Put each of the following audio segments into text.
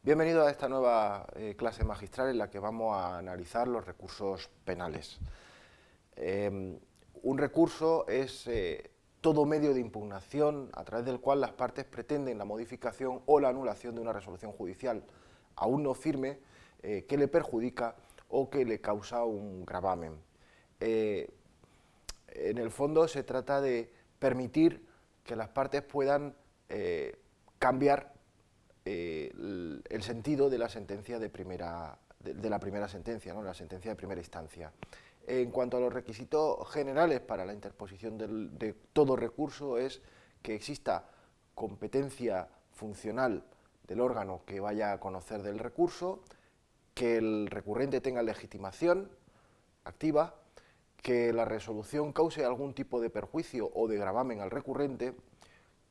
Bienvenido a esta nueva clase magistral en la que vamos a analizar los recursos penales. Un recurso es todo medio de impugnación a través del cual las partes pretenden la modificación o la anulación de una resolución judicial aún no firme que le perjudica o que le causa un gravamen. En el fondo se trata de permitir que las partes puedan cambiar el sentido de la sentencia de la primera sentencia, ¿no? La sentencia de primera instancia. En cuanto a los requisitos generales para la interposición de todo recurso es que exista competencia funcional del órgano que vaya a conocer del recurso, que el recurrente tenga legitimación activa, que la resolución cause algún tipo de perjuicio o de gravamen al recurrente,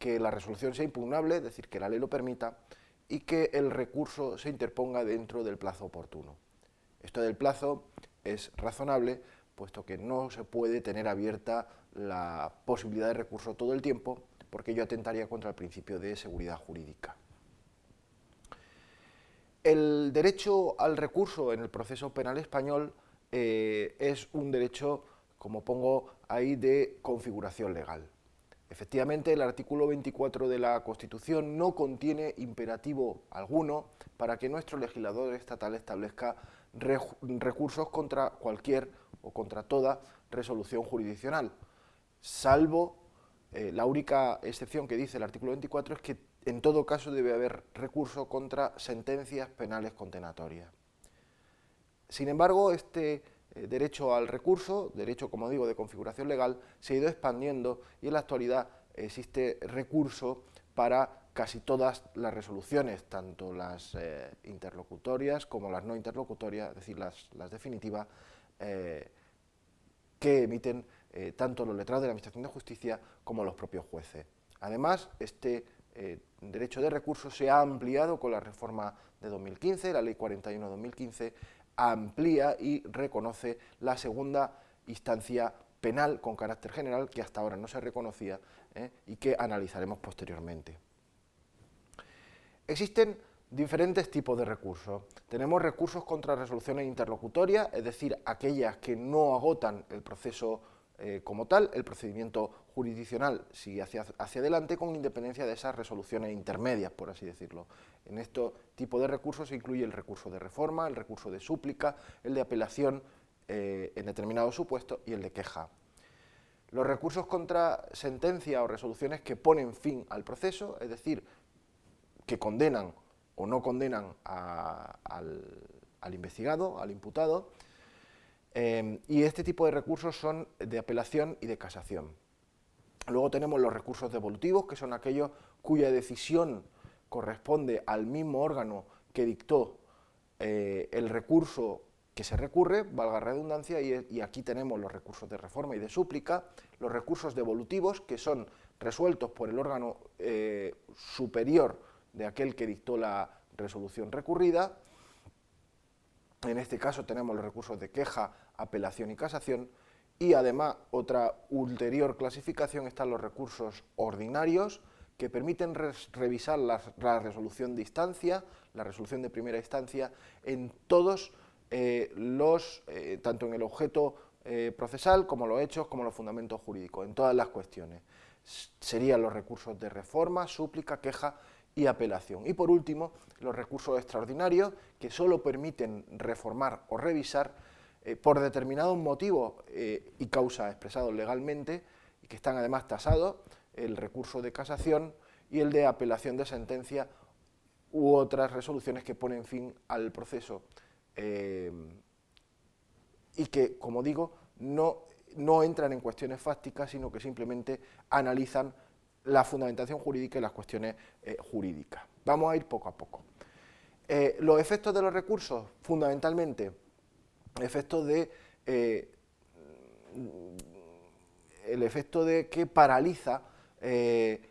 que la resolución sea impugnable, es decir, que la ley lo permita, y que el recurso se interponga dentro del plazo oportuno. Esto del plazo es razonable, puesto que no se puede tener abierta la posibilidad de recurso todo el tiempo, porque ello atentaría contra el principio de seguridad jurídica. El derecho al recurso en el proceso penal español es un derecho, como pongo ahí, de configuración legal. Efectivamente, el artículo 24 de la Constitución no contiene imperativo alguno para que nuestro legislador estatal establezca recursos contra cualquier o contra toda resolución jurisdiccional, salvo la única excepción que dice el artículo 24 es que en todo caso debe haber recurso contra sentencias penales condenatorias. Sin embargo, este derecho al recurso, derecho, como digo, de configuración legal, se ha ido expandiendo y en la actualidad existe recurso para casi todas las resoluciones, tanto las interlocutorias como las no interlocutorias, es decir, las definitivas, que emiten tanto los letrados de la Administración de Justicia como los propios jueces. Además, este derecho de recurso se ha ampliado con la reforma de 2015, la Ley 41/2015, amplía y reconoce la segunda instancia penal con carácter general que hasta ahora no se reconocía y que analizaremos posteriormente. Existen diferentes tipos de recursos. Tenemos recursos contra resoluciones interlocutorias, es decir, aquellas que no agotan el proceso como tal, el procedimiento jurisdiccional sigue hacia adelante con independencia de esas resoluciones intermedias, por así decirlo. En este tipo de recursos se incluye el recurso de reforma, el recurso de súplica, el de apelación en determinados supuestos y el de queja. Los recursos contra sentencia o resoluciones que ponen fin al proceso, es decir, que condenan o no condenan al investigado, al imputado, y este tipo de recursos son de apelación y de casación. Luego tenemos los recursos devolutivos, que son aquellos cuya decisión corresponde al mismo órgano que dictó el recurso que se recurre, valga la redundancia, y aquí tenemos los recursos de reforma y de súplica, los recursos devolutivos, que son resueltos por el órgano superior de aquel que dictó la resolución recurrida. En este caso tenemos los recursos de queja, apelación y casación, y además otra ulterior clasificación están los recursos ordinarios, que permiten revisar la resolución de instancia, la resolución de primera instancia, en todos tanto en el objeto procesal como los hechos, como los fundamentos jurídicos, en todas las cuestiones. Serían los recursos de reforma, súplica, queja y apelación. Y por último, los recursos extraordinarios, que solo permiten reformar o revisar por determinados motivos y causas expresados legalmente, y que están además tasados, el recurso de casación y el de apelación de sentencia u otras resoluciones que ponen fin al proceso y que, como digo, no entran en cuestiones fácticas, sino que simplemente analizan la fundamentación jurídica y las cuestiones jurídicas. Vamos a ir poco a poco. Los efectos de los recursos, fundamentalmente, efectos de el efecto de que paraliza que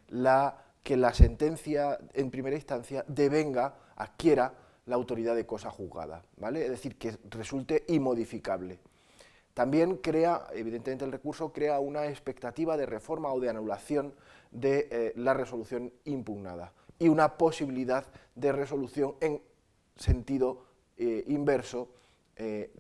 la sentencia en primera instancia devenga, adquiera la autoridad de cosa juzgada, ¿vale? Es decir, que resulte inmodificable. También crea, evidentemente el recurso crea una expectativa de reforma o de anulación de la resolución impugnada y una posibilidad de resolución en sentido inverso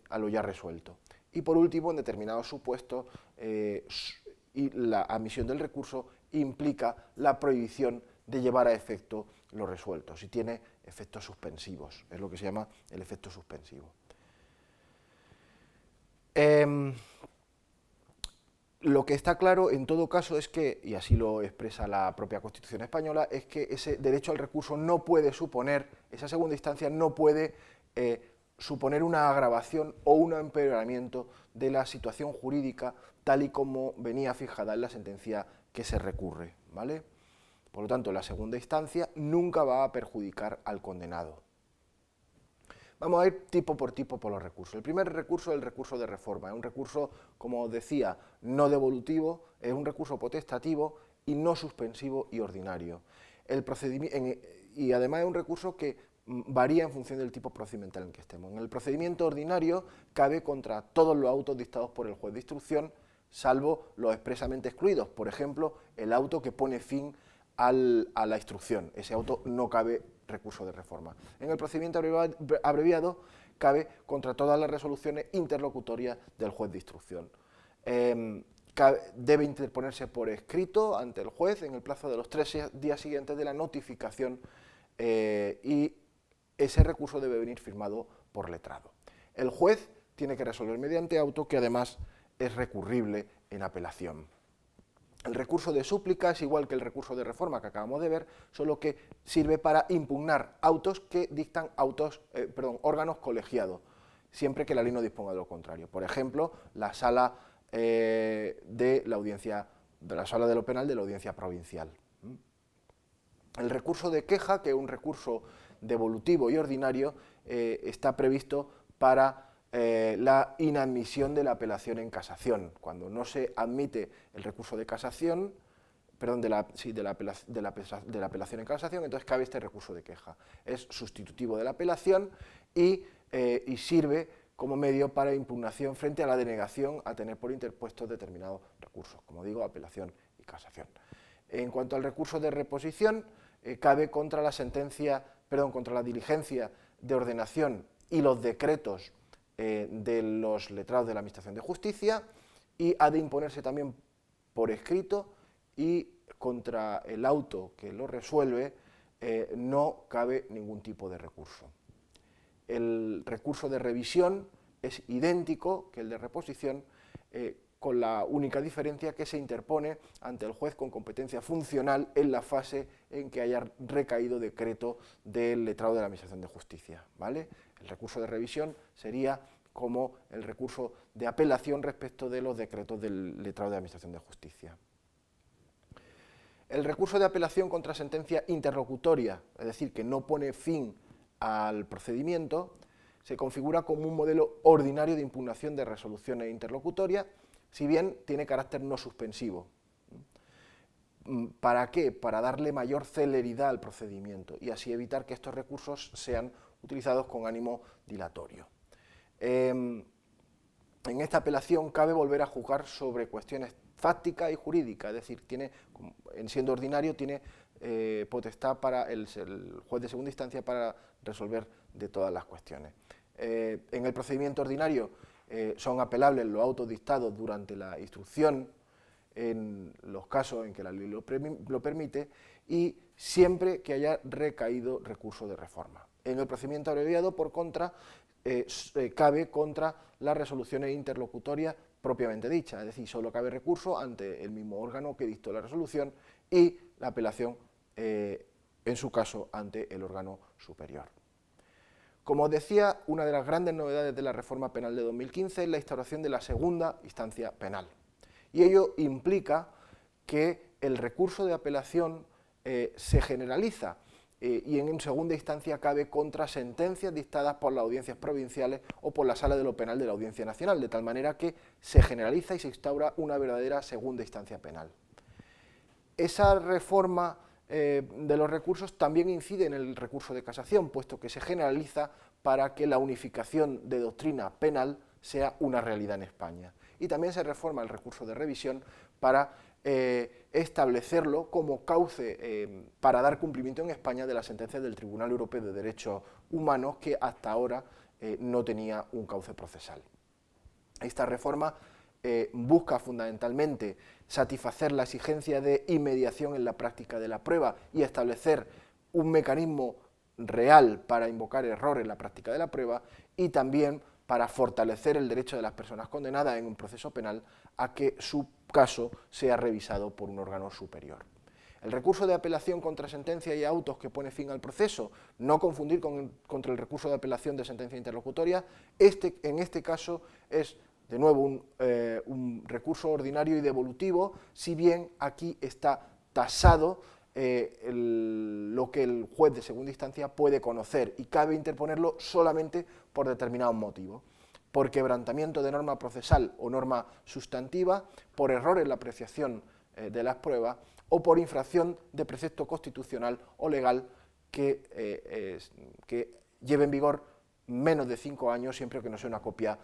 a lo ya resuelto. Y por último, en determinados supuestos, y la admisión del recurso implica la prohibición de llevar a efecto lo resuelto, si tiene efectos suspensivos, es lo que se llama el efecto suspensivo. Lo que está claro en todo caso es que, y así lo expresa la propia Constitución española, es que ese derecho al recurso no puede suponer, esa segunda instancia no puede suponer una agravación o un empeoramiento de la situación jurídica tal y como venía fijada en la sentencia que se recurre, ¿vale? Por lo tanto, la segunda instancia nunca va a perjudicar al condenado. Vamos a ir tipo por los recursos. El primer recurso es el recurso de reforma. Es un recurso, como os decía, no devolutivo, es un recurso potestativo y no suspensivo y ordinario. Y además es un recurso que varía en función del tipo procedimental en que estemos. En el procedimiento ordinario cabe contra todos los autos dictados por el juez de instrucción, salvo los expresamente excluidos. Por ejemplo, el auto que pone fin a la instrucción. Ese auto no cabe recurso de reforma. En el procedimiento abreviado cabe contra todas las resoluciones interlocutorias del juez de instrucción. Debe interponerse por escrito ante el juez en el plazo de los 3 días siguientes de la notificación y ese recurso debe venir firmado por letrado. El juez tiene que resolver mediante auto, que además es recurrible en apelación. El recurso de súplica es igual que el recurso de reforma que acabamos de ver, solo que sirve para impugnar autos que dictan órganos colegiados, siempre que la ley no disponga de lo contrario. Por ejemplo, la sala de lo penal de la audiencia provincial. El recurso de queja, que es un recurso devolutivo y ordinario, está previsto para la inadmisión de la apelación en casación. Cuando no se admite el recurso de casación, perdón, de la apelación en casación, entonces cabe este recurso de queja. Es sustitutivo de la apelación y sirve como medio para impugnación frente a la denegación a tener por interpuestos determinados recursos, como digo, apelación y casación. En cuanto al recurso de reposición, cabe contra la diligencia de ordenación y los decretos de los letrados de la Administración de Justicia, y ha de imponerse también por escrito, y contra el auto que lo resuelve no cabe ningún tipo de recurso. El recurso de revisión es idéntico que el de reposición, con la única diferencia que se interpone ante el juez con competencia funcional en la fase en que haya recaído decreto del letrado de la Administración de Justicia, ¿vale? El recurso de revisión sería como el recurso de apelación respecto de los decretos del letrado de la Administración de Justicia. El recurso de apelación contra sentencia interlocutoria, es decir, que no pone fin al procedimiento, se configura como un modelo ordinario de impugnación de resoluciones interlocutorias, si bien tiene carácter no suspensivo. ¿Para qué? Para darle mayor celeridad al procedimiento y así evitar que estos recursos sean utilizados con ánimo dilatorio. En esta apelación cabe volver a juzgar sobre cuestiones fácticas y jurídicas, es decir, siendo ordinario tiene potestad para el juez de segunda instancia para resolver de todas las cuestiones. En el procedimiento ordinario son apelables los autos dictados durante la instrucción en los casos en que la ley lo permite y siempre que haya recaído recurso de reforma. En el procedimiento abreviado, por contra, cabe contra las resoluciones interlocutorias propiamente dichas, es decir, solo cabe recurso ante el mismo órgano que dictó la resolución y la apelación, en su caso, ante el órgano superior. Como os decía, una de las grandes novedades de la reforma penal de 2015 es la instauración de la segunda instancia penal. Y ello implica que el recurso de apelación se generaliza y en segunda instancia cabe contra sentencias dictadas por las audiencias provinciales o por la Sala de lo Penal de la Audiencia Nacional, de tal manera que se generaliza y se instaura una verdadera segunda instancia penal. Esa reforma de los recursos también incide en el recurso de casación, puesto que se generaliza para que la unificación de doctrina penal sea una realidad en España. Y también se reforma el recurso de revisión para establecerlo como cauce para dar cumplimiento en España de las sentencias del Tribunal Europeo de Derechos Humanos, que hasta ahora no tenía un cauce procesal. Esta reforma busca fundamentalmente satisfacer la exigencia de inmediación en la práctica de la prueba y establecer un mecanismo real para invocar error en la práctica de la prueba, y también para fortalecer el derecho de las personas condenadas en un proceso penal a que su caso sea revisado por un órgano superior. El recurso de apelación contra sentencia y autos que pone fin al proceso, no confundir contra el recurso de apelación de sentencia interlocutoria, en este caso es de nuevo un recurso ordinario y devolutivo, si bien aquí está tasado lo que el juez de segunda instancia puede conocer, y cabe interponerlo solamente por determinados motivos: por quebrantamiento de norma procesal o norma sustantiva, por error en la apreciación de las pruebas, o por infracción de precepto constitucional o legal que lleve en vigor menos de 5 años, siempre que no sea una copia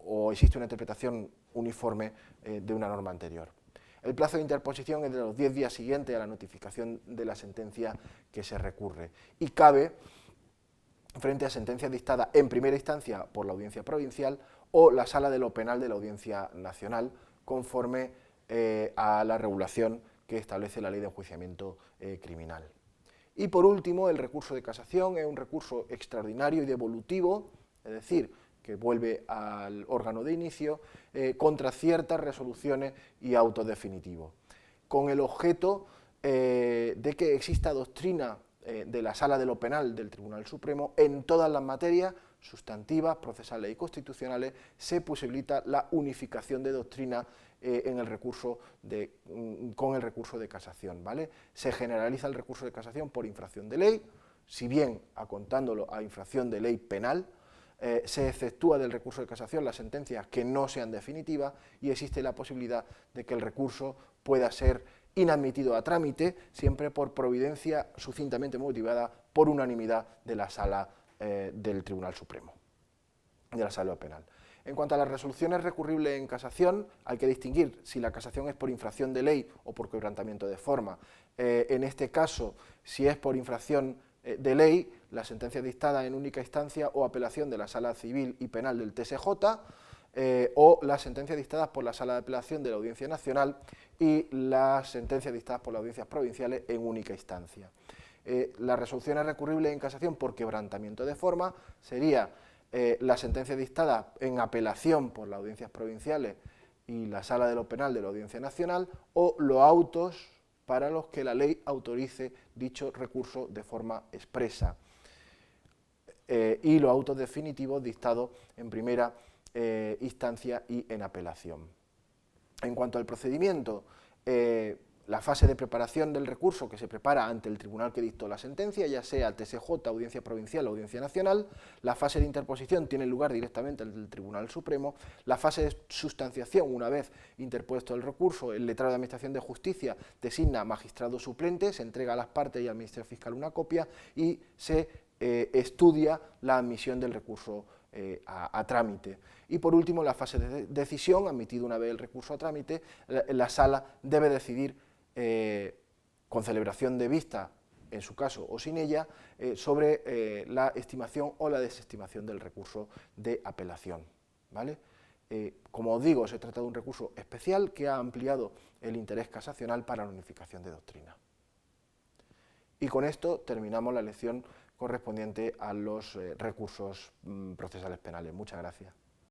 o existe una interpretación uniforme de una norma anterior. El plazo de interposición es de los 10 días siguientes a la notificación de la sentencia que se recurre, y cabe frente a sentencias dictadas en primera instancia por la Audiencia Provincial o la Sala de lo Penal de la Audiencia Nacional, conforme a la regulación que establece la Ley de Enjuiciamiento Criminal. Y por último, el recurso de casación es un recurso extraordinario y devolutivo, es decir, que vuelve al órgano de inicio contra ciertas resoluciones y autos definitivos, con el objeto de que exista doctrina de la Sala de lo Penal del Tribunal Supremo en todas las materias sustantivas, procesales y constitucionales. Se posibilita la unificación de doctrina con el recurso de casación, ¿vale? Se generaliza el recurso de casación por infracción de ley, si bien acontándolo a infracción de ley penal. Se exceptúa del recurso de casación las sentencias que no sean definitivas, y existe la posibilidad de que el recurso pueda ser inadmitido a trámite, siempre por providencia sucintamente motivada por unanimidad de la Sala del Tribunal Supremo, de la Sala Penal. En cuanto a las resoluciones recurribles en casación, hay que distinguir si la casación es por infracción de ley o por quebrantamiento de forma. En este caso, si es por infracción de ley, la sentencia dictada en única instancia o apelación de la Sala Civil y Penal del TSJ, o las sentencias dictadas por la Sala de Apelación de la Audiencia Nacional y las sentencias dictadas por las audiencias provinciales en única instancia. Las resoluciones recurribles en casación por quebrantamiento de forma sería la sentencia dictada en apelación por las audiencias provinciales y la Sala de lo Penal de la Audiencia Nacional, o los autos para los que la ley autorice dicho recurso de forma expresa, y los autos definitivos dictados en primera instancia y en apelación. En cuanto al procedimiento, la fase de preparación del recurso, que se prepara ante el tribunal que dictó la sentencia, ya sea TSJ, Audiencia Provincial o Audiencia Nacional. La fase de interposición tiene lugar directamente ante el Tribunal Supremo. La fase de sustanciación, una vez interpuesto el recurso, el letrado de Administración de Justicia designa magistrado suplente, se entrega a las partes y al Ministerio Fiscal una copia, y se estudia la admisión del recurso a trámite. Y por último, la fase de decisión, admitido una vez el recurso a trámite, la sala debe decidir con celebración de vista, en su caso o sin ella, sobre la estimación o la desestimación del recurso de apelación, ¿vale? Como os digo, se trata de un recurso especial que ha ampliado el interés casacional para la unificación de doctrina. Y con esto terminamos la lección correspondiente a los recursos procesales penales. Muchas gracias.